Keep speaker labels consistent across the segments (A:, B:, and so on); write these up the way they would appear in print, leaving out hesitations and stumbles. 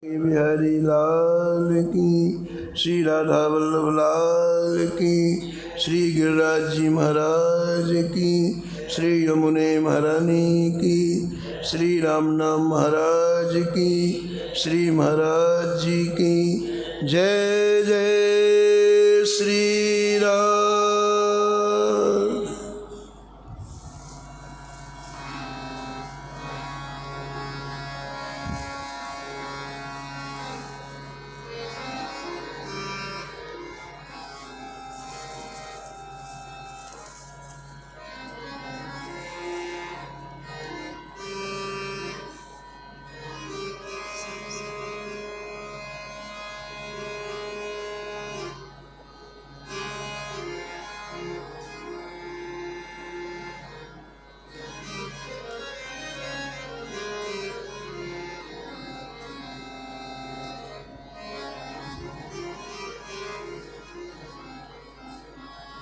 A: बिहारी लाल की, श्री राधा वल्लभ लाल की, श्री गिरिराज जी महाराज की, श्री यमुने महारानी की, श्री राम नाम महाराज की, श्री महाराज जी की जय जय श्री राम।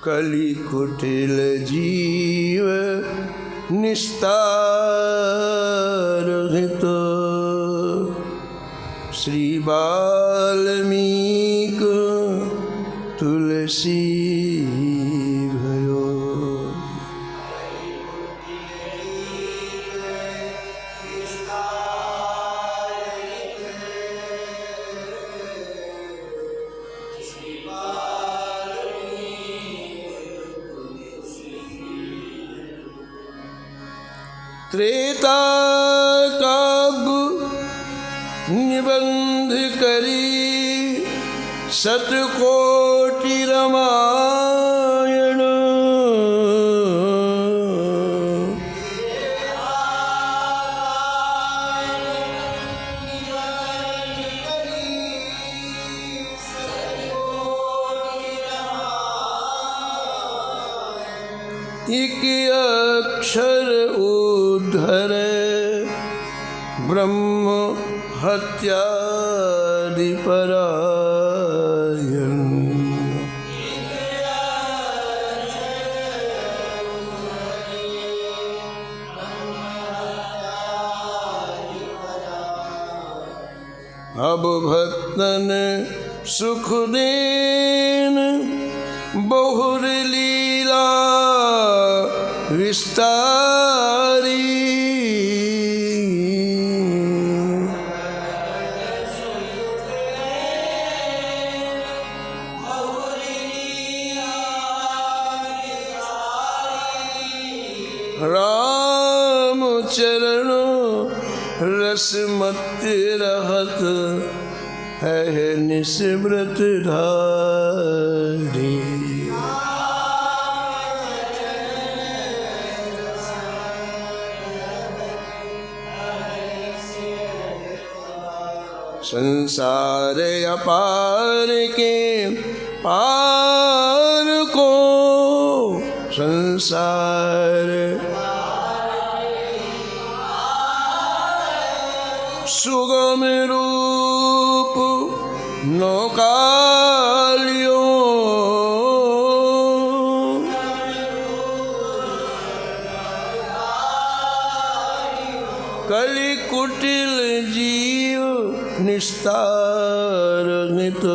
A: कलि कुटिल जीव निस्तार हित, श्री वाल्मीकि तुलसी भयो। त्रेता काव्य निबंध करी, शतकोटि रामायण। एक अक्षर उद्धर ब्रह्म हत्यादि परायण। अब भक्तन सुख देन बहुर लीला विस्तारी। राम चरण रस मत रहत है निस्मृत धारी। संसार अपार के पार को, संसार सुगम रूप नौकालियो। कलि कुटिल जीव निस्तार हित,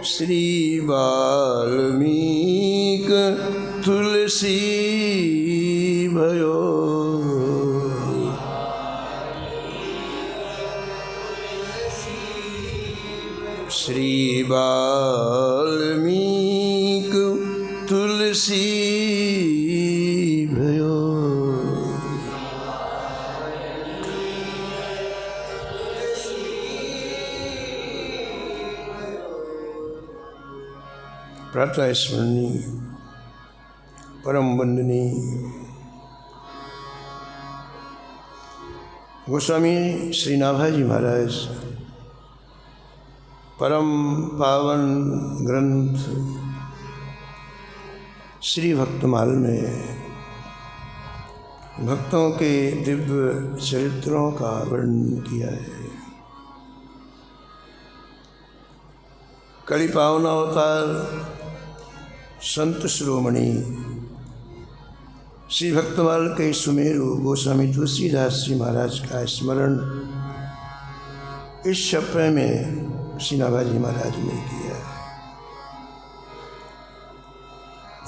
A: श्री वाल्मीकि तुलसी भयो। श्री वाल्मीकि तुलसी भयो। प्रातः स्मरणीय परम वंदनीय गोस्वामी श्री नाभाजी महाराज परम पावन ग्रंथ श्री भक्तमाल में भक्तों के दिव्य चरित्रों का वर्णन किया है। कलि पावन अवतार संत शिरोमणि श्री भक्तमाल के सुमेरु गोस्वामी तुलसीदास जी महाराज का स्मरण इस छप्पे में श्री नाभाजी महाराज ने किया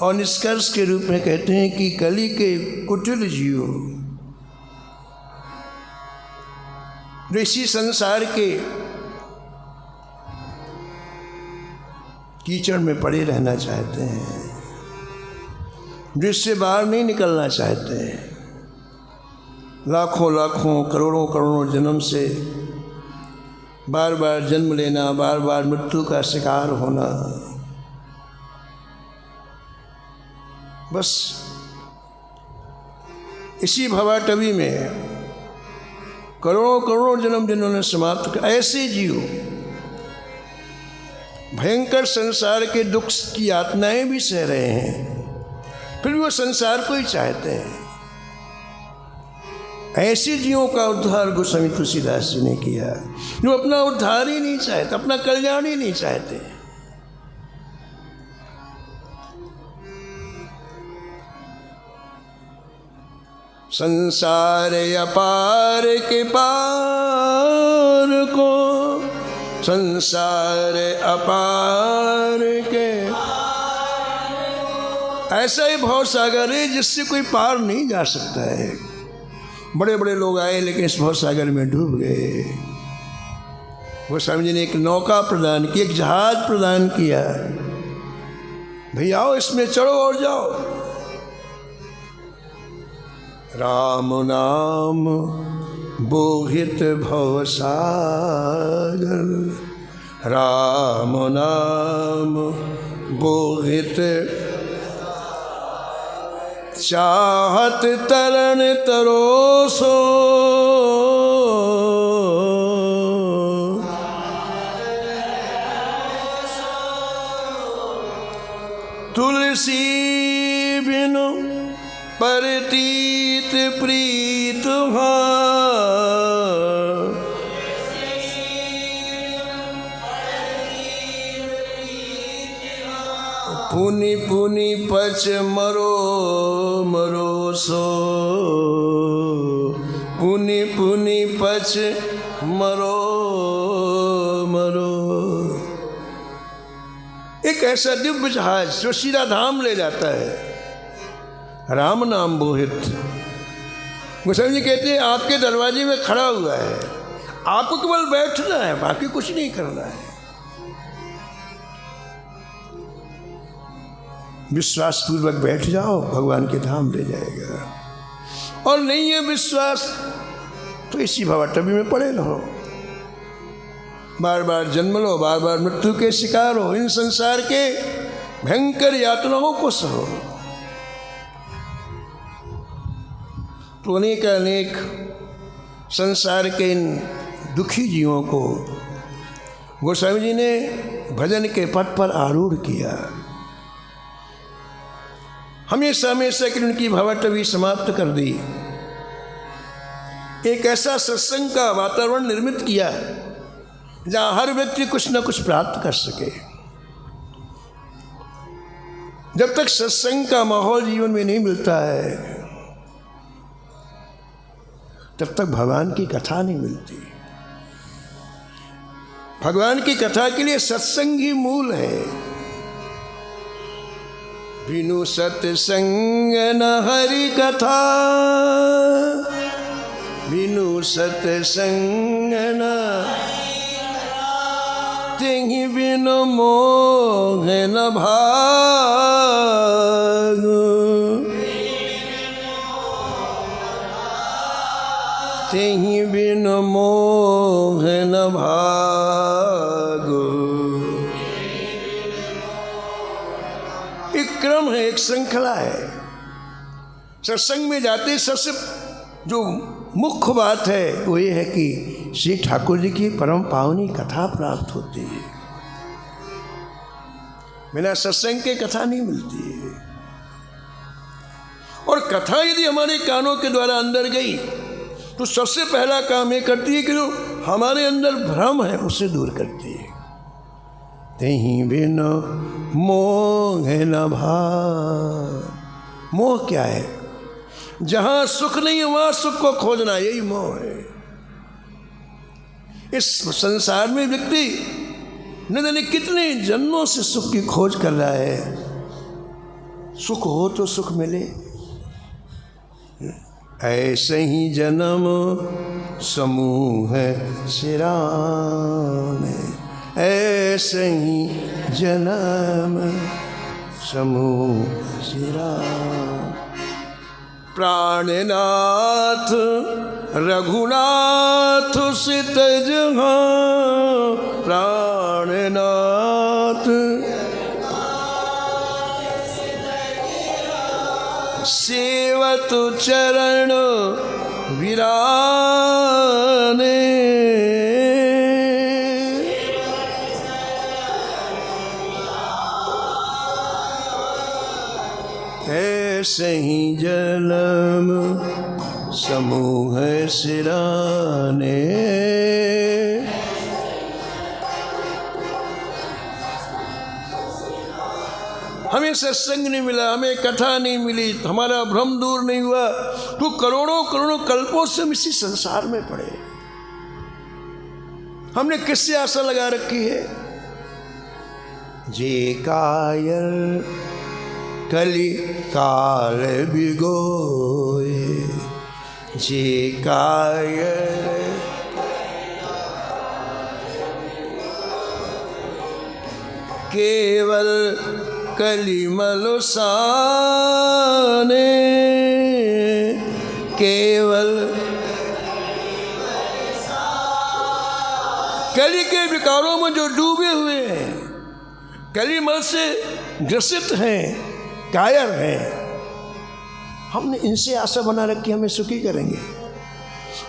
A: और निष्कर्ष के रूप में कहते हैं कि कली के कुटिल जीव जो इसी संसार के कीचड़ में पड़े रहना चाहते हैं, जिससे बाहर नहीं निकलना चाहते हैं, लाखों लाखों करोड़ों करोड़ों जन्म से बार बार जन्म लेना, बार बार मृत्यु का शिकार होना, बस इसी भवाटवी में करोड़ों करोड़ों जन्म जिन्होंने समाप्त कर, ऐसे जीव भयंकर संसार के दुख की यातनाएं भी सह रहे हैं, फिर भी वो संसार को ही चाहते हैं। ऐसे जीवों का उद्धार गोस्वामी तुलसीदास जी ने किया, जो अपना उद्धार ही नहीं चाहते, अपना कल्याण ही नहीं चाहते। संसार अपार के पार को, संसार अपार के, ऐसा ही भव सागर है जिससे कोई पार नहीं जा सकता है। बड़े बड़े लोग आए लेकिन इस भव सागर में डूब गए। गोस्वामी जी ने एक नौका प्रदान की, एक जहाज प्रदान किया, भैया आओ इसमें चढ़ो और जाओ। राम नाम बोहित भव सागर, राम नाम बोहित चाहत तरण तरोसो, तुलसी बिनु परतीत प्रीत पुनि पुनि पच मरो मरो सो, पुनि पुनि पच मरो मरो। एक ऐसा दिव्य जहाज जो सीधा धाम ले जाता है, राम नाम बोहित। गोस्वामी जी कहते हैं आपके दरवाजे में खड़ा हुआ है, आपको केवल बैठना है, बाकी कुछ नहीं करना है। विश्वास पूर्वक बैठ जाओ, भगवान के धाम ले जाएगा। और नहीं है विश्वास तो इसी भवाटवी में पड़े रहो, बार बार जन्म लो, बार बार मृत्यु के शिकार हो, इन संसार के भयंकर यातनाओं को सहो। तो अनेक अनेक संसार के इन दुखी जीवों को गोस्वामी जी ने भजन के पथ पर आरूढ़ किया। हमेशा हमेशा के उनकी भवाटवी समाप्त कर दी। एक ऐसा सत्संग का वातावरण निर्मित किया जहाँ हर व्यक्ति कुछ न कुछ प्राप्त कर सके। जब तक सत्संग का माहौल जीवन में नहीं मिलता है, तब तक भगवान की कथा नहीं मिलती। भगवान की कथा के लिए सत्संग ही मूल है। बिनु सत्संग न हरि कथा, बिनु सत्संग न तिहि बिनु मोह न भाग, तिहि बिनु मोह न भाग। एक क्रम है, एक श्रृंखला है। सत्संग में जाते सबसे जो मुख्य बात है वो ये है कि श्री ठाकुर जी की परम पावनी कथा प्राप्त होती है। बिना सत्संग के कथा नहीं मिलती है। और कथा यदि हमारे कानों के द्वारा अंदर गई तो सबसे पहला काम ये करती है कि जो हमारे अंदर भ्रम है उसे दूर करती है। तेहि बिन मोह न भाव। मोह क्या है? जहां सुख नहीं है वहां सुख को खोजना, यही मोह है। इस संसार में व्यक्ति न जाने कितने जन्मों से सुख की खोज कर रहा है। सुख हो तो सुख मिले, ऐसे ही जन्म समूह सिराने, ऐसे ही जन्म समूह सिराने। प्राणनाथ रघुनाथ सित जहाँ, प्राणनाथ सेवत चरण विराने। ऐसे ही जन्म समूह सिराने। हमें सत्संग नहीं मिला, हमें कथा नहीं मिली, हमारा भ्रम दूर नहीं हुआ, तो करोड़ों करोड़ों कल्पों से हम इसी संसार में पड़े। हमने किससे आशा लगा रखी है? जे कायर कली काल बिगोए, जे कायर केवल कलिमल साने, केवल कली के विकारों में जो डूबे हुए हैं, कलिमल से ग्रसित हैं, कायर हैं, हमने इनसे आशा बना रखी हमें सुखी करेंगे।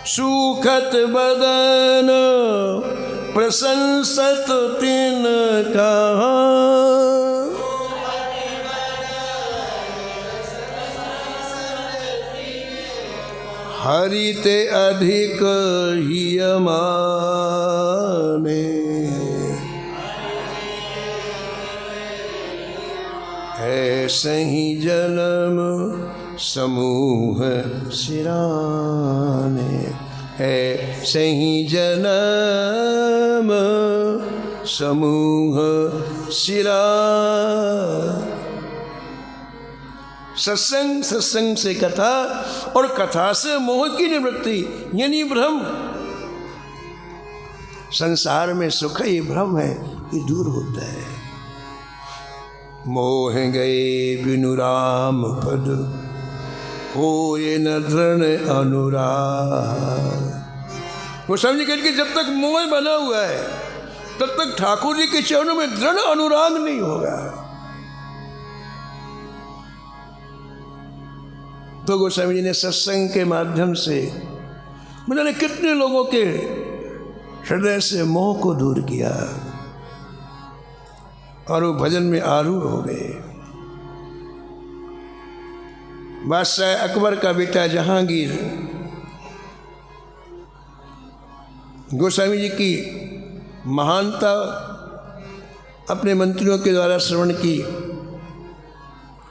A: सुखत बदन प्रशंसत तिन कहा, हरिते अधिक ही माने। ऐसे ही जन्म समूह सिराने, ऐसे ही जन्म समूह सिराने। सत्संग, सत्संग से कथा और कथा से मोह की निवृत्ति, यानी भ्रम। संसार में सुख ही भ्रम है, ये दूर होता है। मोह गए बिनु राम पद, होए न दृढ़ अनुराग। वो समझ गए कि जब तक मोह बना हुआ है तब तक ठाकुर जी के चरणों में दृढ़ अनुराग नहीं होगा। तो गोस्वामी जी ने सत्संग के माध्यम से मैंने कितने लोगों के हृदय से मोह को दूर किया और वो भजन में आरूढ़ हो गए। बादशाह अकबर का बेटा जहांगीर गोस्वामी जी की महानता अपने मंत्रियों के द्वारा श्रवण की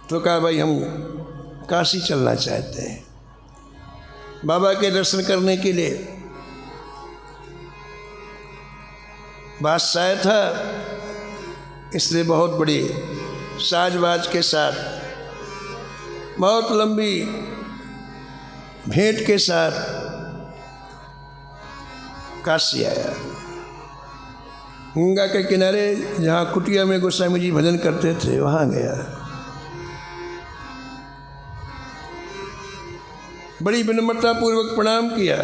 A: तो कहा भाई हम काशी चलना चाहते हैं बाबा के दर्शन करने के लिए। बादशाह था इसलिए बहुत बड़ी साजबाज के साथ बहुत लंबी भेंट के साथ काशी आया। गंगा के किनारे जहाँ कुटिया में गोस्वामी जी भजन करते थे वहाँ गया। बड़ी विनम्रता पूर्वक प्रणाम किया।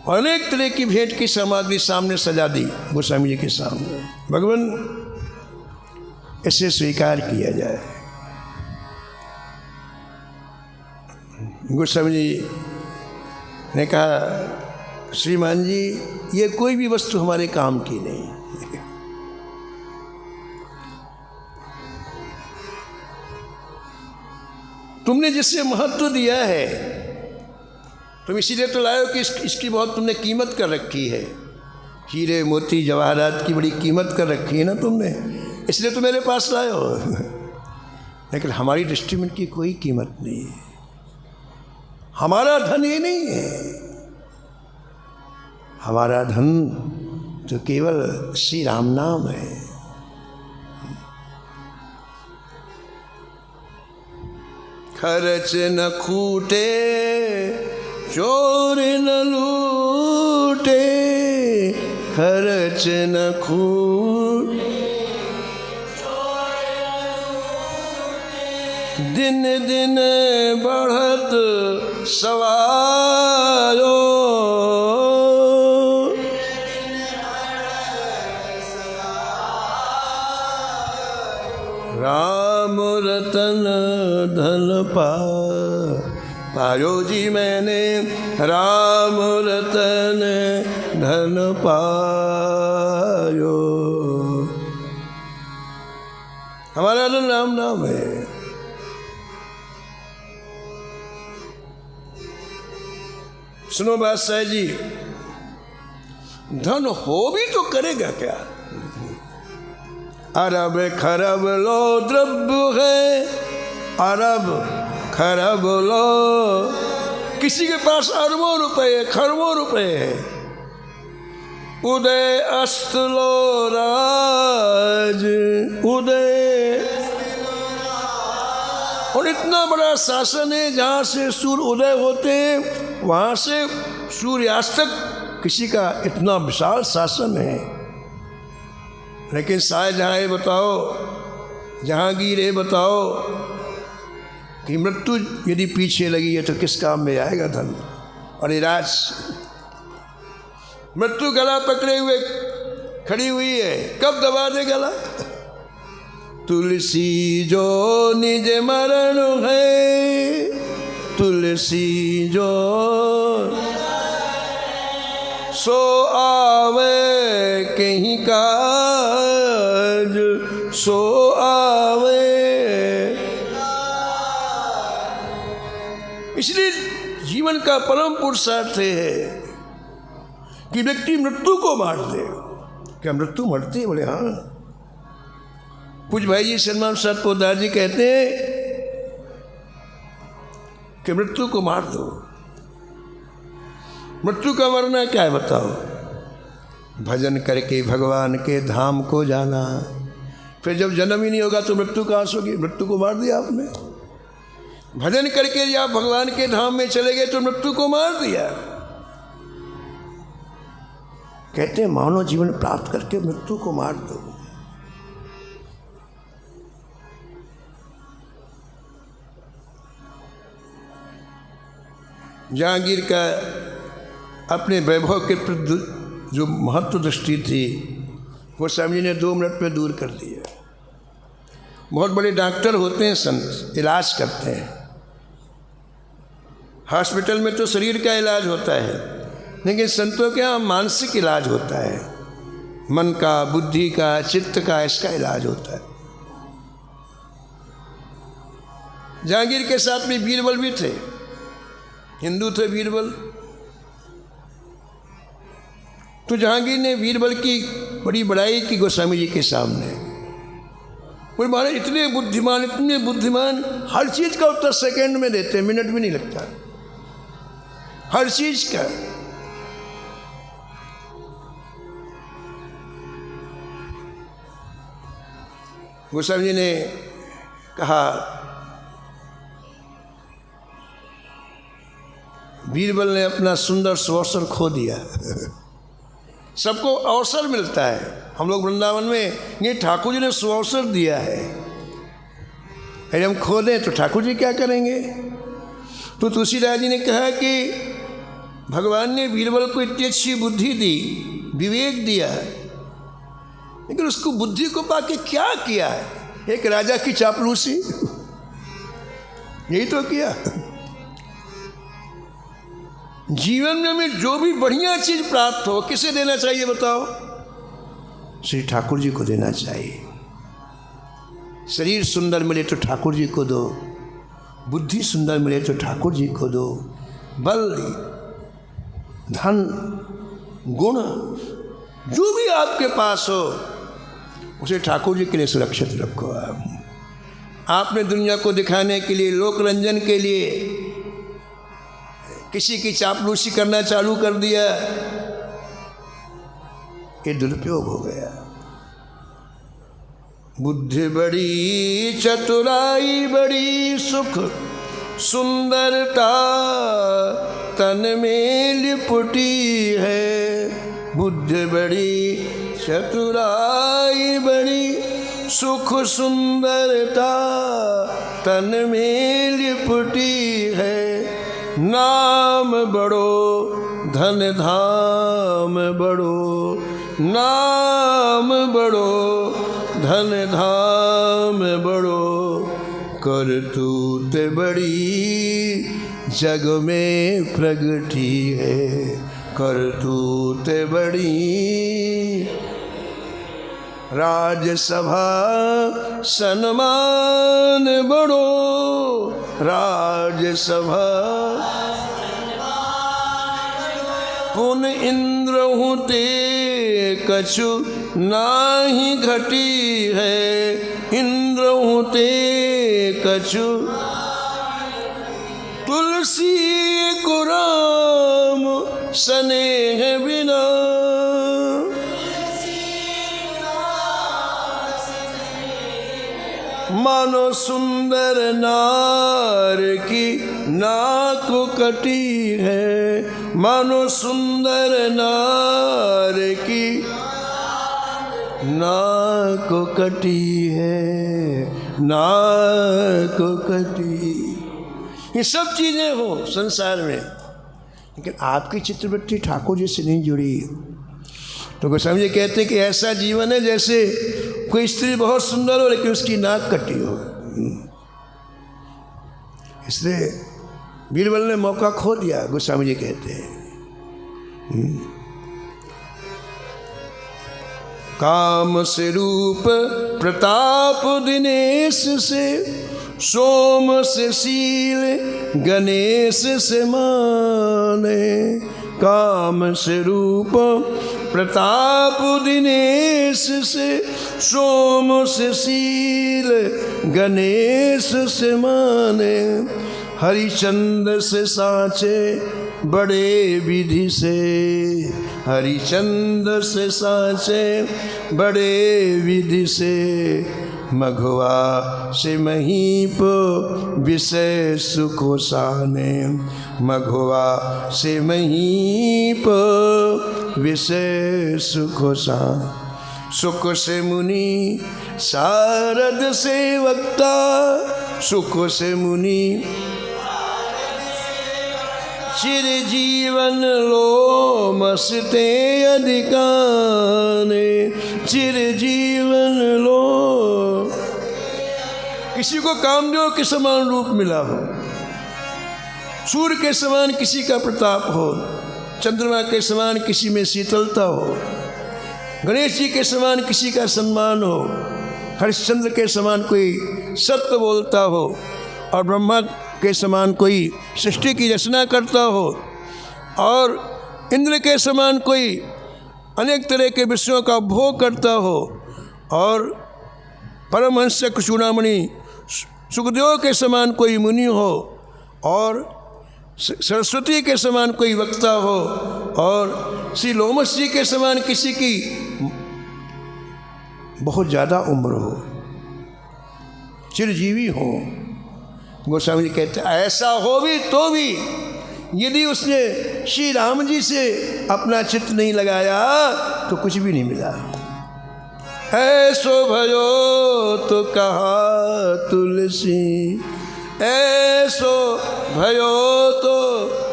A: अनेक तरह की भेंट की सामग्री सामने सजा दी गोस्वामी जी के सामने। भगवान इसे स्वीकार किया जाए। गोस्वामी जी ने कहा श्रीमान जी ये कोई भी वस्तु हमारे काम की नहीं। तुमने जिससे महत्व दिया है तुम इसीलिए तो लाए हो कि इसकी बहुत तुमने कीमत कर रखी है। हीरे मोती जवाहरात की बड़ी कीमत कर रखी है ना तुमने, इसलिए तो मेरे पास लाए हो। लेकिन हमारी दृष्टि में इनकी कोई कीमत नहीं है। हमारा धन ये नहीं है, हमारा धन तो केवल श्री राम नाम है। खर्च न खूटे चोर न लूटे, खर्च न खूटे दिन दिन बढ़त सवायो, राम रतन धन पायो जी मैंने, राम रतन धन पायो। हमारा धन राम नाम है। सुनो बादशाह जी, धन हो भी तो करेगा क्या? अरब खरब लो द्रव्य है, अरब खरब लो, किसी के पास अरबों रुपए खरबों रुपए है, उदय अस्त लो राज, उदय, और इतना बड़ा शासन है जहाँ से सूर्य उदय होते हैं वहाँ से सूर्यास्त तक किसी का इतना विशाल शासन है। लेकिन शाहजहाँ ये बताओ, जहांगीर ये बताओ कि मृत्यु यदि पीछे लगी है तो किस काम में आएगा धन? और ये राज मृत्यु गला पकड़े हुए खड़ी हुई है, कब दबा दे गला? तुलसी जो निज मरण है, तुलसी जो सो आवे कहीं काज, सो आवे। इसलिए जीवन का परम पुरुषार्थ है कि व्यक्ति मृत्यु को मार दे। क्या मृत्यु मरती है? बोले हाँ। कुछ भाई जी सलमान साहब पोदार जी कहते हैं कि मृत्यु को मार दो। मृत्यु का मरना क्या है बताओ? भजन करके भगवान के धाम को जाना। फिर जब जन्म ही नहीं होगा तो मृत्यु कहाँ से होगी? मृत्यु को मार दिया आपने। भजन करके जब आप भगवान के धाम में चले गए तो मृत्यु को मार दिया। कहते हैं मानव जीवन प्राप्त करके मृत्यु को मार दो। जहांगीर का अपने वैभव के प्रति जो महत्व दृष्टि थी वो स्वामी जी ने 2 मिनट में दूर कर दिया। बहुत बड़े डॉक्टर होते हैं संत, इलाज करते हैं। हॉस्पिटल में तो शरीर का इलाज होता है, लेकिन संतों के यहाँ मानसिक इलाज होता है। मन का, बुद्धि का, चित्त का, इसका इलाज होता है। जहांगीर के साथ में बीरबल भी थे, हिंदू थे बीरबल। तो जहांगीर ने बीरबल की बड़ी बड़ाई की गोस्वामी जी के सामने। बोले महाराज इतने बुद्धिमान, हर चीज का उत्तर सेकंड में देते, मिनट भी नहीं लगता, हर चीज का। गोस्वामी जी ने कहा बीरबल ने अपना सुंदर सुअवसर खो दिया। सबको अवसर मिलता है। हम लोग वृंदावन में ये ठाकुर जी ने सुअवसर दिया है, अरे हम खो दें तो ठाकुर जी क्या करेंगे? तो तुलसीदास जी ने कहा कि भगवान ने बीरबल को इतनी अच्छी बुद्धि दी, विवेक दिया, लेकिन उसको बुद्धि को पाके क्या किया है? एक राजा की चापलूसी, यही तो किया। जीवन में हमें जो भी बढ़िया चीज प्राप्त हो किसे देना चाहिए बताओ? श्री ठाकुर जी को देना चाहिए। शरीर सुंदर मिले तो ठाकुर जी को दो, बुद्धि सुंदर मिले तो ठाकुर जी को दो, बल, धन, गुण जो भी आपके पास हो उसे ठाकुर जी के लिए सुरक्षित रखो। आपने दुनिया को दिखाने के लिए, लोक रंजन के लिए किसी की चापलूसी करना चालू कर दिया, ये दुरुपयोग हो गया। बुद्धि बड़ी चतुराई बड़ी सुख सुंदरता तन में लिपटी है। बुद्धि बड़ी चतुराई बड़ी सुख सुंदरता तन में लिपटी है। नाम बड़ो धन धाम बड़ो, नाम बड़ो धन धाम बड़ो, करतूत बड़ी जग में प्रगटी है। करतूत बड़ी राजसभा सन्मान बड़ो, राजसभा पुन इंद्र होते कछु नाही घटी है। इंद्र होते कछु तुलसी को राम स्नेह बिना, मानो सुंदर नार की नाक कटी है। मानो सुंदर नार की नाक कटी है, नाक कटी। ये सब चीज़ें हो संसार में, लेकिन आपकी चित्रवृत्ति ठाकुर जी से नहीं जुड़ी। तो गोस्वामी जी कहते हैं कि ऐसा जीवन है जैसे कोई स्त्री बहुत सुंदर हो लेकिन उसकी नाक कटी हो। इसलिए बीरबल ने मौका खो दिया, गोस्वामी जी कहते हैं। काम से रूप प्रताप दिनेश से, सोम से शील गणेश से माने। काम से रूप प्रताप दिनेश से, सोम से शील गणेश से माने। हरिचंद्र से साचे बड़े विधि से, हरिचंद्र से साचे बड़े विधि से। मघवा से महीप विषय सुखो साने, मघवा से महीप विषय सुखो सान। सुख से मुनि सारद से वक्ता, सुख से मुनि चिर जीवन लो मस्ते अधिकाने। चिर जीवन लो, किसी को कामदेव के समान रूप मिला हो, सूर्य के समान किसी का प्रताप हो, चंद्रमा के समान किसी में शीतलता हो, गणेश जी के समान किसी का सम्मान हो, हरिश्चंद्र के समान कोई सत्य बोलता हो, और ब्रह्मा के समान कोई सृष्टि की रचना करता हो, और इंद्र के समान कोई अनेक तरह के विषयों का भोग करता हो, और परमहंस चूड़ामणि सुखदेव के समान कोई मुनि हो, और सरस्वती के समान कोई वक्ता हो, और श्री लोमस जी के समान किसी की बहुत ज़्यादा उम्र हो, चिरजीवी हो। गोस्वामी जी कहते ऐसा हो भी तो भी यदि उसने श्री राम जी से अपना चित्त नहीं लगाया तो कुछ भी नहीं मिला। ऐसो भयो तो कहा तुलसी, ऐसो भयो तो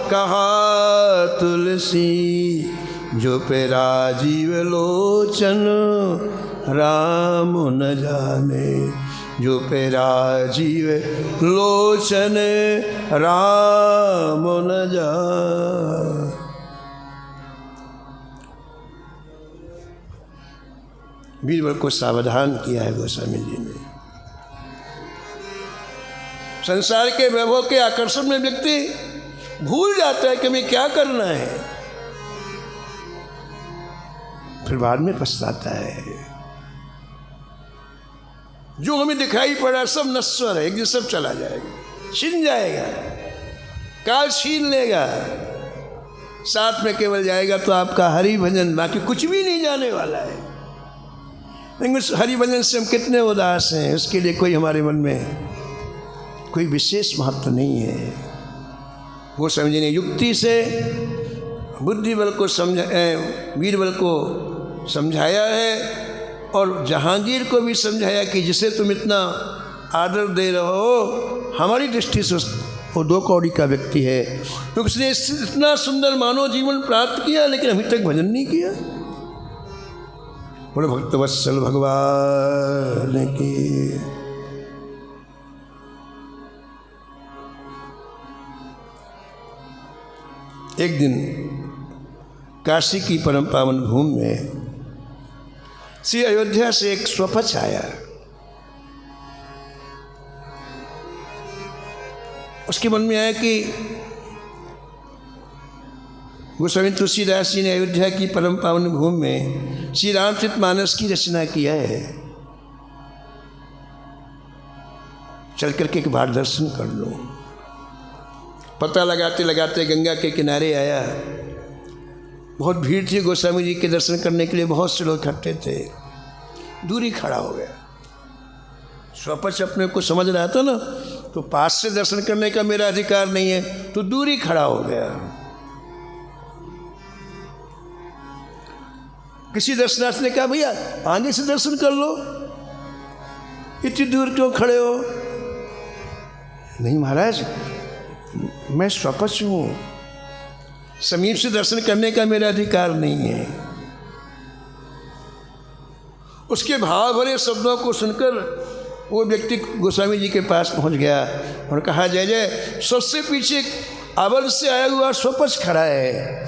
A: कहा तुलसी। जो पे राजीव लोचन राम न जाने, जो पे राजीव लोचन राम न जाने। बीरबल को सावधान किया है गोस्वामी जी ने। संसार के वैभव के आकर्षण में व्यक्ति भूल जाता है कि हमें क्या करना है, फिर बाद में पछताता है। जो हमें दिखाई पड़ा सब नश्वर है, एक दिन सब चला जाएगा, छीन जाएगा, काल छीन लेगा। साथ में केवल जाएगा तो आपका हरि भजन, बाकी कुछ भी नहीं जाने वाला है। लेकिन उस हरि भजन से हम कितने उदास हैं, उसके लिए कोई हमारे मन में कोई विशेष महत्व नहीं है। वो समझने युक्ति से बुद्धि बल को वीर बल को समझाया है, और जहांगीर को भी समझाया कि जिसे तुम इतना आदर दे रहे हो, हमारी दृष्टि से वो 2 कौड़ी का व्यक्ति है, क्योंकि उसने इतना सुंदर मानव जीवन प्राप्त किया लेकिन अभी तक भजन नहीं किया। बोले भक्तवत्सल भगवान की। एक दिन काशी की परम पावन भूमि में श्री अयोध्या से एक स्वपच आया। उसके मन में आया कि गोस्वामी तुलसीदास जी ने अयोध्या की परम पावन भूमि में श्री रामचरितमानस की रचना किया है, चल करके एक बार दर्शन कर लो। पता लगाते लगाते गंगा के किनारे आया। बहुत भीड़ थी, गोस्वामी जी के दर्शन करने के लिए बहुत से लोग इकट्ठे थे। दूरी खड़ा हो गया। स्वपच अपने को समझ रहा था ना, तो पास से दर्शन करने का मेरा अधिकार नहीं है, तो दूरी खड़ा हो गया। किसी दर्शनार्थी ने कहा, भैया आगे से दर्शन कर लो, इतनी दूर क्यों खड़े हो? नहीं महाराज, मैं स्वपच हूँ, समीप से दर्शन करने का मेरा अधिकार नहीं है। उसके भाव भरे शब्दों को सुनकर वो व्यक्ति गोस्वामी जी के पास पहुंच गया और कहा, जय जय, सबसे पीछे अवध से आया हुआ स्वपच खड़ा है,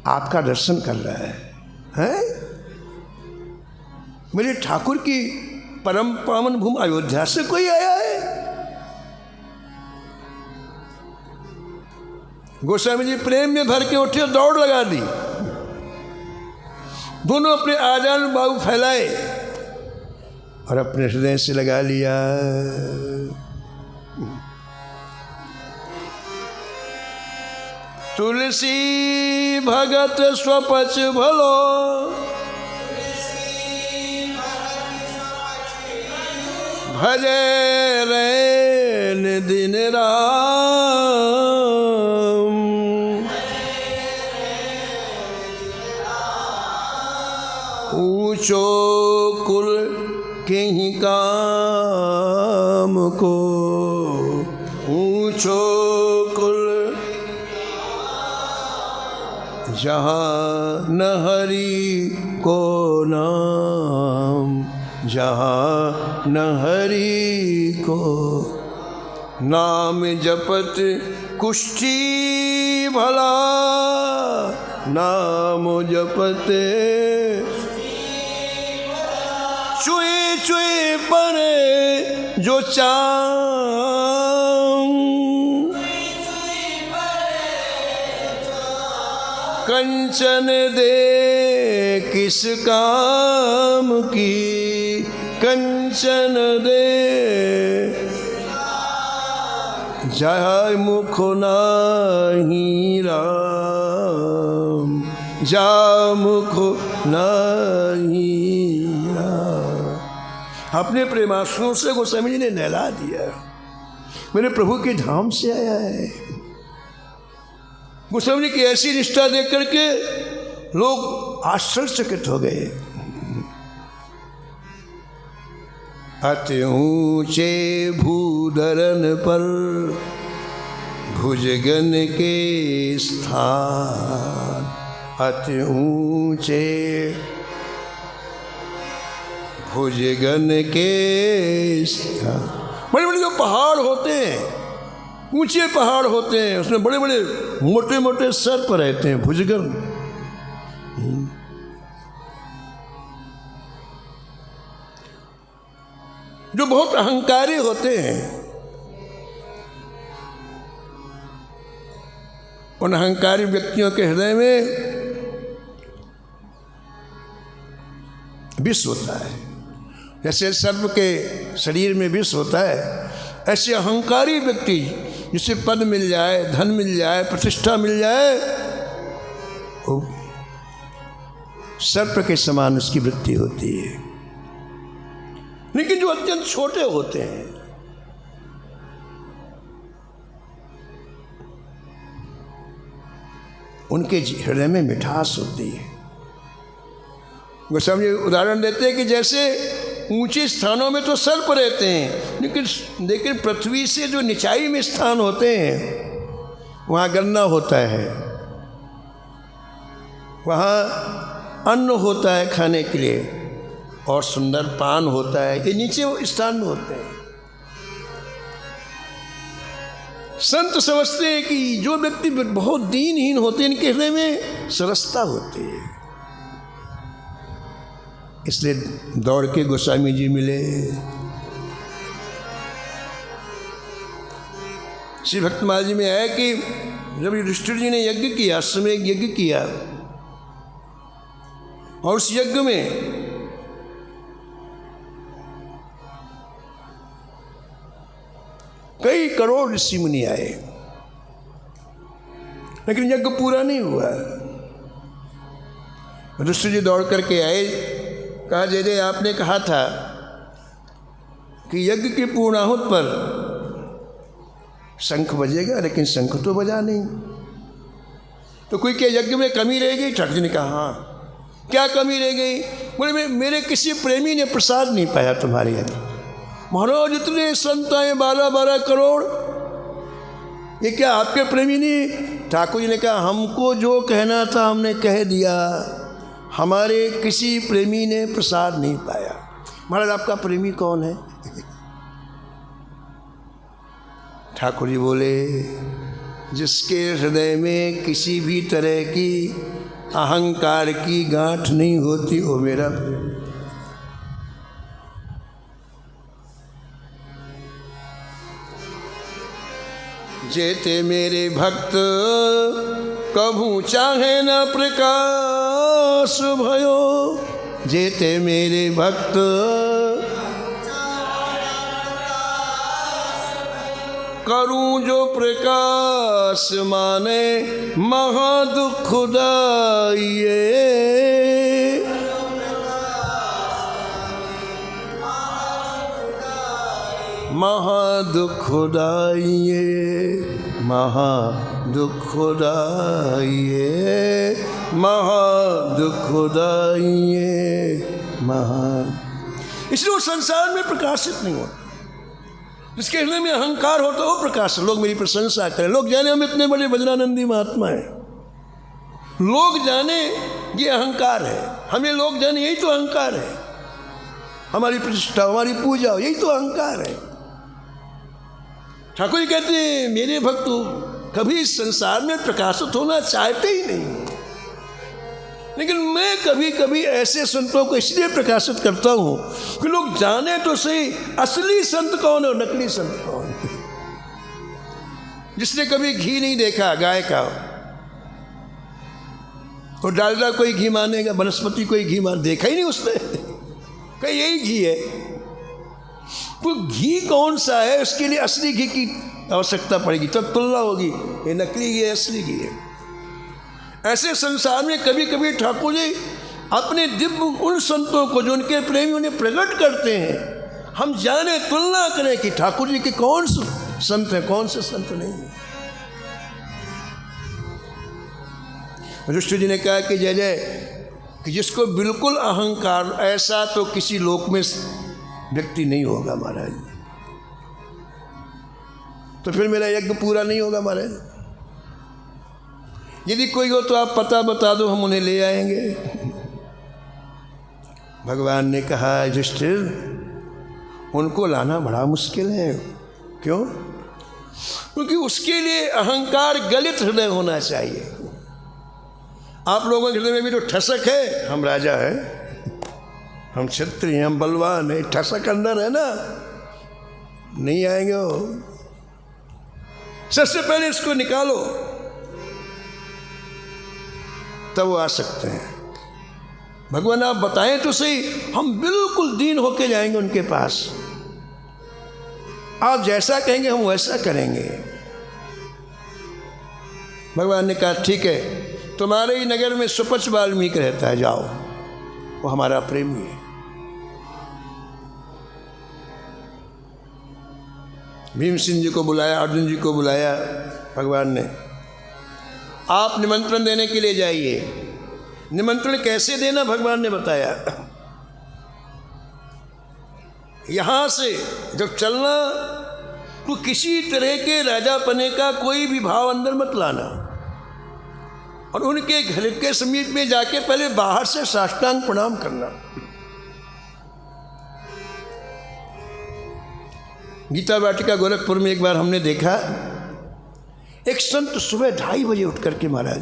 A: आपका दर्शन कर रहा है? मेरे ठाकुर की परम पावन भूमि अयोध्या से कोई आया है? गोस्वामी जी प्रेम में भर के उठे, दौड़ लगा दी। दोनों अपने आजान बाहु फैलाए और अपने हृदय से लगा लिया। तुलसी भगत स्वपच भलो, भजे रैन दिन राम, ऊंचो कुल के ही काम को, ऊंचो कुल जहाँ न हरि को नाम, जहाँ न हरि को नाम जपत कुष्ठी भला, नाम जपते चुई चुई परे जो चाम, कंचन दे किस काम की, कंचन दे जहाँ मुख नाही राम, जा मुख नाही राम। अपने प्रेमाश्रुओं से गोस्वामी जी ने नहला दिया, मेरे प्रभु के धाम से आया है। गोस्वामी जी की ऐसी निष्ठा देख करके लोग आश्चर्यचकित हो गए। अति ऊंचे भूधरन पर भुजगन के स्थान, अति ऊंचे भुजगन के स्थान। बड़े बड़े जो पहाड़ होते हैं, ऊंचे पहाड़ होते हैं, उसमें बड़े बड़े मोटे मोटे सर्प रहते हैं, भुजगन। जो बहुत अहंकारी होते हैं, उन अहंकारी व्यक्तियों के हृदय में विष होता है। जैसे सर्प के शरीर में विष होता है, ऐसे अहंकारी व्यक्ति जिसे पद मिल जाए, धन मिल जाए, प्रतिष्ठा मिल जाए, वो सर्प के समान उसकी वृत्ति होती है। लेकिन जो अत्यंत छोटे होते हैं, उनके हृदय में मिठास होती है। गोस्वामी जी उदाहरण देते हैं कि जैसे ऊंचे स्थानों में तो सर्प रहते हैं, लेकिन पृथ्वी से जो निचाई में स्थान होते हैं वहाँ गन्ना होता है, वहाँ अन्न होता है खाने के लिए और सुंदर पान होता है। ये नीचे स्थान में होते हैं। संत समझते हैं कि जो व्यक्ति बहुत दीनहीन होते हैं, इनके हृदय में सरसता होती है। इसलिए दौड़ के गोस्वामी जी मिले। श्री भक्तमाल जी में है कि जब युधिष्ठिर जी ने यज्ञ किया, अश्वमेध यज्ञ किया, और उस यज्ञ में कई करोड़ ऋषि मुनि आए, लेकिन यज्ञ पूरा नहीं हुआ। युधिष्ठिर जी दौड़ करके आए, कहा जय जय, आपने कहा था कि यज्ञ की पूर्णाहुति पर शंख बजेगा, लेकिन शंख तो बजा नहीं। तो कोई क्या यज्ञ में कमी रह गई? ठाकुर जी ने कहा हाँ। क्या कमी रह गई? बोले मेरे किसी प्रेमी ने प्रसाद नहीं पाया तुम्हारे यज्ञ। महाराज इतने संत आए 12-12 करोड़, ये क्या आपके प्रेमी नहीं? ठाकुर जी ने कहा हमको जो कहना था हमने कह दिया, हमारे किसी प्रेमी ने प्रसाद नहीं पाया। महाराज आपका प्रेमी कौन है? ठाकुर जी बोले जिसके हृदय में किसी भी तरह की अहंकार की गांठ नहीं होती, वो मेरा प्रेमी। जेते मेरे भक्त कभू चाहे न प्रकाश भयो, जेते मेरे भक्त करूं जो प्रकाश माने महादुखदाइये। महादुखदाइये, महादुखदाइये, महादुखदाइये, इसलिए वो संसार में प्रकाशित नहीं होता। जिसके हृदय में अहंकार होता है वो प्रकाश। लोग मेरी प्रशंसा करें, लोग जाने हम इतने बड़े वज्रानंदी महात्मा हैं, लोग जाने ये अहंकार है, हमें लोग जाने यही तो अहंकार है। हमारी प्रतिष्ठा, हमारी पूजा, यही तो अहंकार है। ठाकुर जी कहते हैं मेरे भक्त कभी इस संसार में प्रकाशित होना चाहते ही नहीं, लेकिन मैं कभी कभी ऐसे संतों को इसलिए प्रकाशित करता हूँ कि लोग जाने तो सही असली संत कौन है और नकली संत कौन है। जिसने कभी घी नहीं देखा गाय का, और डालडा कोई घी मानेगा, वनस्पति कोई घी देखा ही नहीं उसने, कहीं यही घी है। तो घी कौन सा है, उसके लिए असली घी की आवश्यकता पड़ेगी, तब तुलना होगी ये नकली घी है असली घी है। ऐसे संसार में कभी कभी ठाकुर जी अपने दिव्य उन संतों को जो उनके प्रेमी उन्हें प्रकट करते हैं, हम जाने तुलना करें कि ठाकुर जी के कौन से संत हैं, कौन से संत नहीं है। युधिष्ठिर जी ने कहा कि जय जय, कि जिसको बिल्कुल अहंकार, ऐसा तो किसी लोक में व्यक्ति नहीं होगा महाराज, तो फिर मेरा यज्ञ पूरा नहीं होगा महाराज। यदि कोई हो तो आप पता बता दो, हम उन्हें ले आएंगे। भगवान ने कहा युधिष्ठिर उनको लाना बड़ा मुश्किल है। क्यों? क्योंकि उसके लिए अहंकार गलित हृदय होना चाहिए। आप लोगों के हृदय में भी तो ठसक है, हम राजा हैं, हम क्षत्रिय, हम बलवान है, ठसक अंदर है ना, नहीं आएंगे वो। सबसे पहले इसको निकालो, तब वो आ सकते हैं। भगवान आप बताएं तो सही, हम बिल्कुल दीन होके जाएंगे उनके पास, आप जैसा कहेंगे हम वैसा करेंगे। भगवान ने कहा ठीक है, तुम्हारे ही नगर में सुपच वाल्मीकि रहता है, जाओ, वो हमारा प्रेमी है। भीम सिंह जी को बुलाया, अर्जुन जी को बुलाया भगवान ने, आप निमंत्रण देने के लिए जाइए। निमंत्रण कैसे देना भगवान ने बताया। यहां से जब चलना तो किसी तरह के राजापने का कोई भी भाव अंदर मत लाना, और उनके घर के समीप में जाके पहले बाहर से साष्टांग प्रणाम करना। गीता वाटिका गोरखपुर में एक बार हमने देखा, एक संत सुबह 2:30 बजे उठ करके महाराज,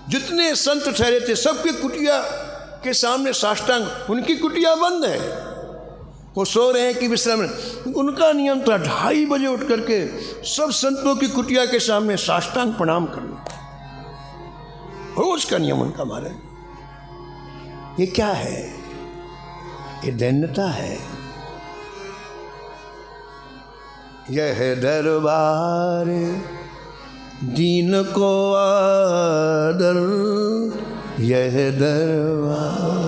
A: जितने संत ठहरे थे सबके कुटिया के सामने साष्टांग, उनकी कुटिया बंद है, वो सो रहे हैं कि विश्राम, उनका नियम था 2:30 बजे उठ करके सब संतों की कुटिया के सामने साष्टांग प्रणाम करना, रोज का नियम उनका महाराज। ये क्या है? ये दैन्यता है। यह दरबार दीन को आदर, यह दरबार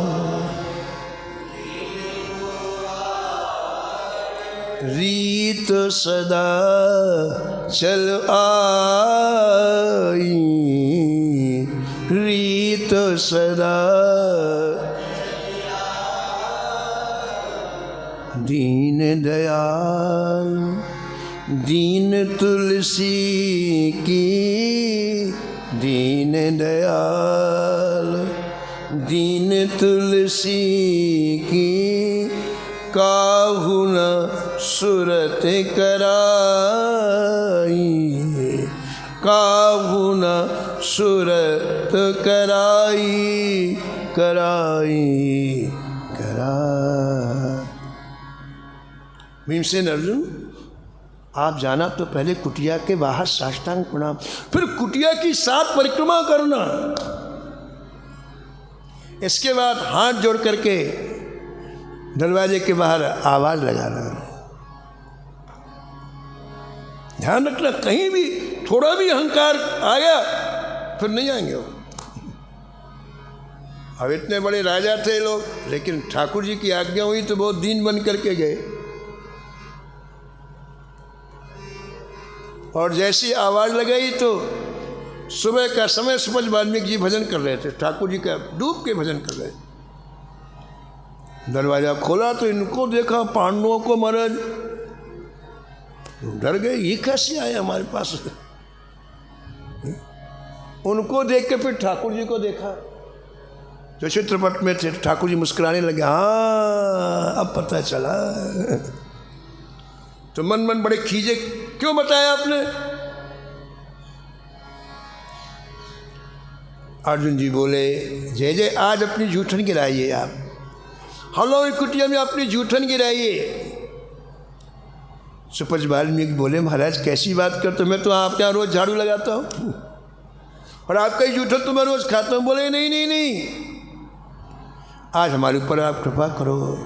A: रीत सदा चल आई, रीत सदा दीन दयाल दीन तुलसी की, दीन दयाल दीन तुलसी की, काहू न सुरत कराई, काहू न सुरत कराई, कराई कराई। भीमसेन अर्जुन, आप जाना तो पहले कुटिया के बाहर साष्टांग प्रणाम, फिर कुटिया की 7 परिक्रमा करना, इसके बाद हाथ जोड़ करके दरवाजे के बाहर आवाज लगाना। ध्यान रखना, कहीं भी थोड़ा भी अहंकार आया फिर नहीं आएंगे वो। अब इतने बड़े राजा थे लोग, लेकिन ठाकुर जी की आज्ञा हुई तो बहुत दीन बन करके गए, और जैसी आवाज लगाई तो सुबह का समय सुपच वाल्मीकि जी भजन कर रहे थे, ठाकुर जी का डूब के भजन कर रहे थे। दरवाजा खोला तो इनको देखा, पांडवों को, महाराज डर गए, ये कैसे आए हमारे पास। उनको देख के फिर ठाकुर जी को देखा, जो चित्रपट में थे, ठाकुर जी मुस्कुराने लगे, हाँ अब पता चला। तो मन मन बड़े खींचे, क्यों बताया आपने? अर्जुन जी बोले, जय जय आज अपनी जूठन गिराइए, आप हलो कुटिया में अपनी जूठन गिराइए। सुपच वाल्मीकि बोले, महाराज कैसी बात करते हो, मैं तो आपके यहाँ रोज झाड़ू लगाता हूँ और आपका ही जूठन तो मैं रोज खाता हूँ। बोले नहीं नहीं नहीं, आज हमारे ऊपर आप कृपा करो।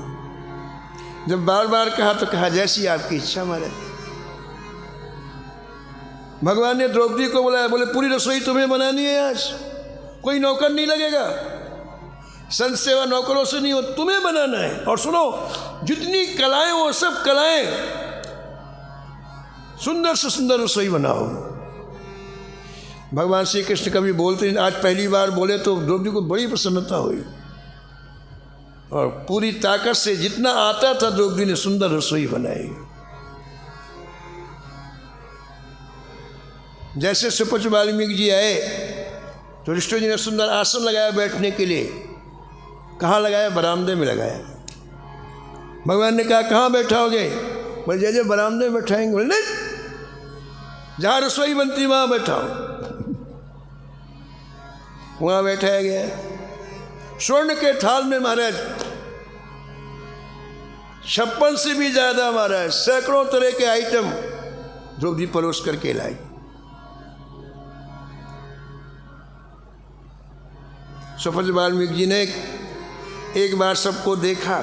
A: जब बार बार कहा तो कहा जैसी आपकी इच्छा महाराज। भगवान ने द्रौपदी को बुलाया, बोले पूरी रसोई तुम्हें बनानी है, आज कोई नौकर नहीं लगेगा, संत सेवा नौकरों से नहीं हो, तुम्हें बनाना है। और सुनो, जितनी कलाएं वो सब कलाएं, सुंदर से सुंदर रसोई बनाओ। भगवान श्री कृष्ण कभी बोलते हैं, आज पहली बार बोले तो द्रौपदी को बड़ी प्रसन्नता हुई, और पूरी ताकत से जितना आता था द्रौपदी ने सुंदर रसोई बनाई। जैसे सुपच वाल्मीकि जी आए तो ऋषि जी ने सुंदर आसन लगाया बैठने के लिए। कहाँ लगाया? बरामदे में लगाया। भगवान ने कहा कहाँ बैठाओगे? बोले जय जय बरामदे में बैठाएंगे। बोले नहीं, जहाँ रसोई बनती वहाँ बैठाओ। वहाँ बैठाया गया। स्वर्ण के थाल में महाराज 56 से भी ज़्यादा महाराज सैकड़ों तरह के आइटम द्रौपदी परोस करके लाई। सुपच वाल्मीकि जी ने एक बार सबको देखा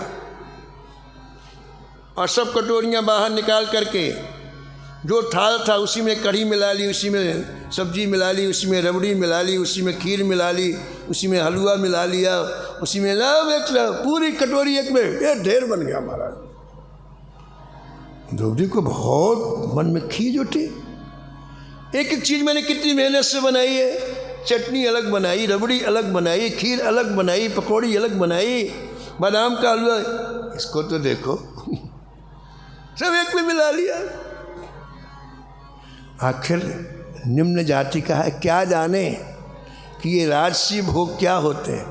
A: और सब कटोरियाँ बाहर निकाल करके जो थाल था उसी में कढ़ी मिला ली, उसी में सब्जी मिला ली, उसी में रबड़ी मिला ली, उसी में खीर मिला ली, उसी में हलवा मिला लिया, उसी में सब एक पूरी कटोरी एक में, ये ढेर बन गया महाराज। द्रौपदी को बहुत मन में खींच उठी। एक एक चीज़ मैंने कितनी मेहनत से बनाई है, चटनी अलग बनाई, रबड़ी अलग बनाई, खीर अलग बनाई, पकौड़ी अलग बनाई, बादाम का हलवा, इसको तो देखो सब एक में मिला लिया। आखिर निम्न जाति का है, क्या जाने कि ये राजसी भोग क्या होते हैं।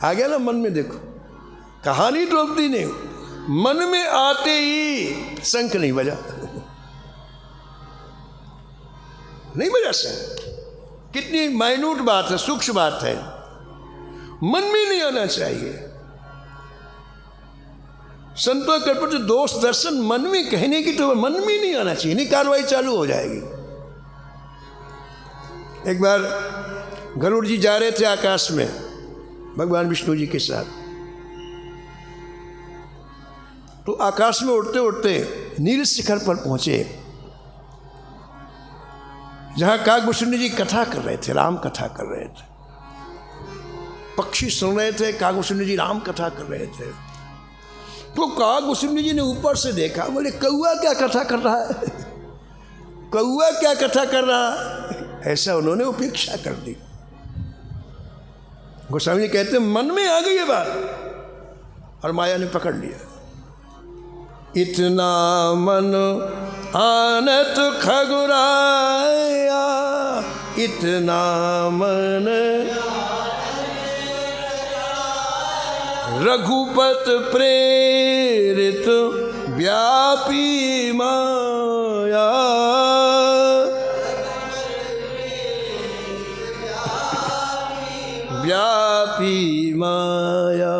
A: आ गया ना मन में, देखो कहानी द्रौपदी ने मन में आते ही शंख नहीं बजा, नहीं बजा शंख। कितनी माइन्यूट बात है, सूक्ष्म बात है, मन में नहीं आना चाहिए। संतों के प्रति दोष दर्शन मन में कहने की तो मन में नहीं आना चाहिए, नहीं कार्रवाई चालू हो जाएगी। एक बार गरुड़ जी जा रहे थे आकाश में भगवान विष्णु जी के साथ, तो आकाश में उड़ते उड़ते नील शिखर पर पहुंचे, जहां काकभूषुंडी जी कथा कर रहे थे, राम कथा कर रहे थे। पक्षी सुन रहे थे, काकभूषुंडी जी राम कथा कर रहे थे। तो काकभूषुंडी जी ने ऊपर से देखा, बोले कौआ क्या कथा कर रहा है, कौआ क्या कथा कर रहा है। ऐसा उन्होंने उपेक्षा कर दी। गोस्वामी जी कहते मन में आ गई ये बात और माया ने पकड़ लिया। इतना मन आनत खगुराया, इतना मन रघुपत प्रेरित व्यापी माया, व्यापी माया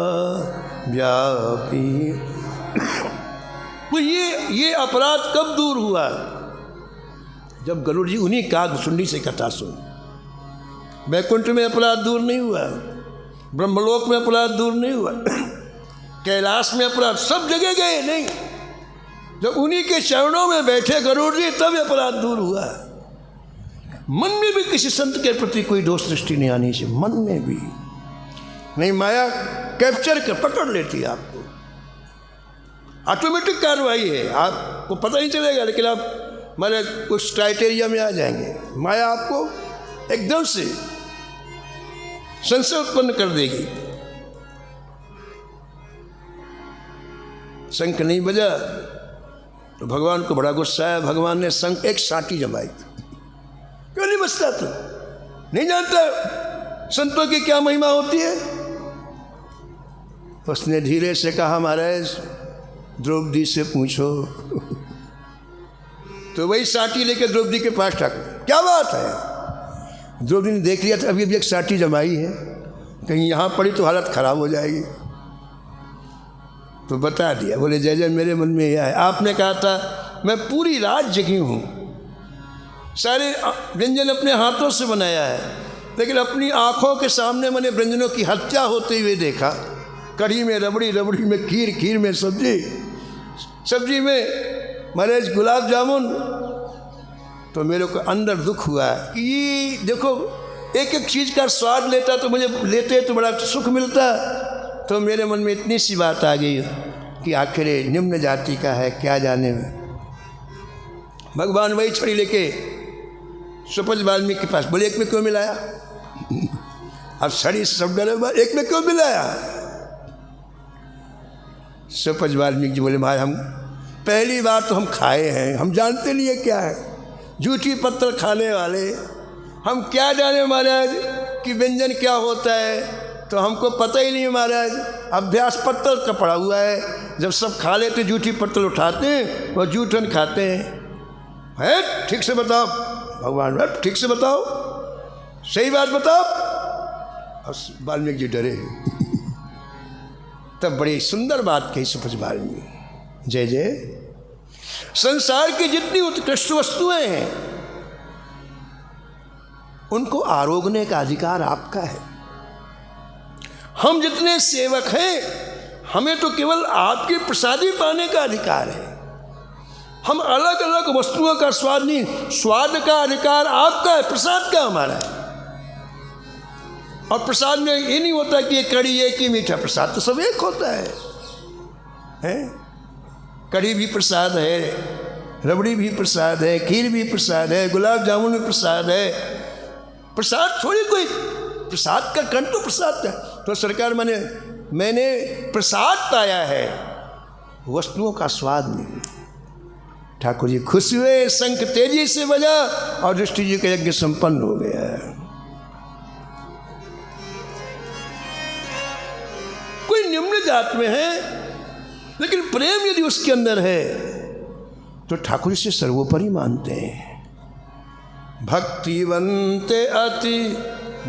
A: व्यापी। तो ये अपराध कब दूर हुआ? जब गरुड़ जी उन्हीं काकभूषुंडी से कथा सुन। वैकुंठ में अपराध दूर नहीं हुआ, ब्रह्मलोक में अपराध दूर नहीं हुआ, कैलाश में अपराध, सब जगह गए नहीं। जब उन्हीं के चरणों में बैठे गरुड़ जी तब अपराध दूर हुआ। मन में भी किसी संत के प्रति कोई दोष दृष्टि नहीं आनी चाहिए, मन में भी नहीं। माया कैप्चर कर पकड़ लेती है आपको, ऑटोमेटिक कार्रवाई है, आपको पता नहीं चलेगा, लेकिन आप हमारे कुछ क्राइटेरिया में आ जाएंगे। माया आपको एकदम से संशय उत्पन्न कर देगी। शंख नहीं बजा तो भगवान को बड़ा गुस्सा है। भगवान ने शंख एक साटी जमाई, क्यों नहीं बजता? तो नहीं जानता संतों की क्या महिमा होती है? उसने धीरे से कहा, महाराज द्रौपदी से पूछो। तो वही साटी लेकर द्रौपदी के पास ठाक, क्या बात है? द्रौपदी ने देख लिया था अभी एक साटी जमाई है, कहीं यहाँ पड़ी तो हालत खराब हो जाएगी। तो बता दिया, बोले जय जय मेरे मन में यह है, आपने कहा था मैं पूरी रात जगी हूँ, सारे व्यंजन अपने हाथों से बनाया है, लेकिन अपनी आँखों के सामने मैंने व्यंजनों की हत्या होते हुए देखा। कढ़ी में रबड़ी, रबड़ी में खीर, खीर में सब्जी, सब्जी में महाराज गुलाब जामुन। तो मेरे को अंदर दुख हुआ कि ये देखो एक एक चीज़ का स्वाद लेता तो मुझे लेते तो बड़ा सुख मिलता। तो मेरे मन में इतनी सी बात आ गई कि आखिर निम्न जाति का है, क्या जाने में। भगवान वही छड़ी लेके सुपज वाल्मीकि के पास, बोले एक में क्यों मिलाया? अब छड़ी सब डरे, एक में क्यों मिलाया? सुपज वाल्मीकि जी बोले, महाराज हम पहली बार तो हम खाए हैं, हम जानते नहीं है क्या है, झूठी पत्थर खाने वाले, हम क्या जाने महाराज कि व्यंजन क्या होता है। तो हमको पता ही नहीं है महाराज, अभ्यास पत्तल का पड़ा हुआ है। जब सब खा लेते झूठी पत्तल उठाते हैं और जूठन खाते हैं। है ठीक से बताओ भगवान, ठीक से बताओ, सही बात बताओ। और वाल्मीकि जी डरे। तब बड़ी सुंदर बात कही सुपज वाल्मीकि, जय जय। संसार की जितनी उत्कृष्ट वस्तुएं हैं उनको आरोगने का अधिकार आपका है। हम जितने सेवक हैं, हमें तो केवल आपके प्रसाद ही पाने का अधिकार है। हम अलग अलग वस्तुओं का स्वाद नहीं, स्वाद का अधिकार आपका है, प्रसाद का हमारा है। और प्रसाद में ये नहीं होता कि ये कड़ी है कि मीठा, प्रसाद तो सब एक होता है? कड़ी भी प्रसाद है, रबड़ी भी प्रसाद है, खीर भी प्रसाद है, गुलाब जामुन भी प्रसाद है। प्रसाद थोड़ी कोई, प्रसाद का कंठ तो प्रसाद का। तो सरकार मैंने प्रसाद पाया है, वस्तुओं का स्वाद नहीं। ठाकुर जी खुश हुए, शंख तेजी से बजा और दृष्टि जी का यज्ञ संपन्न हो गया। कोई निम्न जात में है, लेकिन प्रेम यदि उसके अंदर है तो ठाकुर से सर्वोपरि मानते हैं। भक्तिवंत अति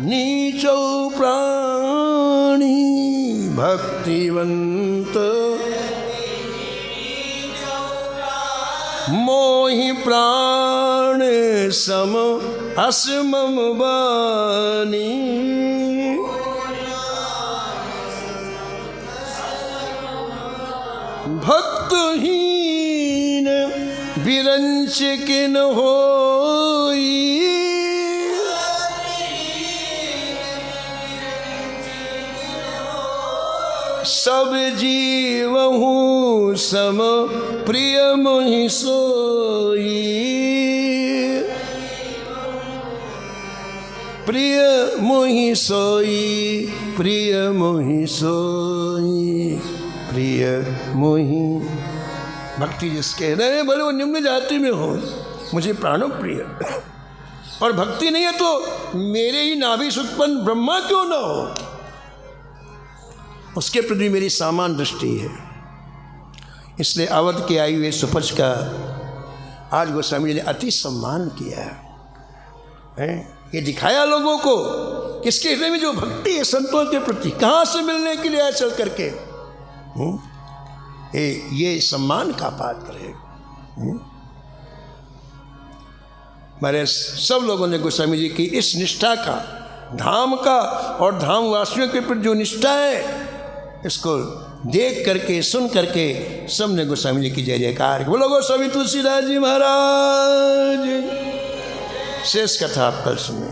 A: नीचो प्राणी, भक्तिवंत मोहि प्राण सम असमम बानी। भक्तहीन विरंच किन होई, सब जीवहु सम प्रिय मोहि सोई। प्रिय मोहि सोई, प्रिय मोहि सोई, प्रिय मोहि। भक्ति जिसके हृदय में, भले वो निम्न जाति में हो, मुझे प्राणों प्रिय। और भक्ति नहीं है तो मेरे ही नाभि से उत्पन्न ब्रह्मा क्यों ना हो, उसके प्रति मेरी सामान दृष्टि है। इसलिए अवध के आई हुए सुपच का आज गोस्वामी जी ने अति सम्मान किया है। ये दिखाया लोगों को किसके हृदय में जो भक्ति है संतों के प्रति, कहाँ से मिलने के लिए आए चल करके। ये सम्मान का पात्र है। हमारे सब लोगों ने गोस्वामी जी की इस निष्ठा का, धाम का और धाम वासियों के प्रति जो निष्ठा है, इसको देख करके सुन करके सबने गोस्वामी जी की जय जयकार। बोलो गोस्वामी तुलसीदास जी महाराज। शेष कथा आप कल सुने।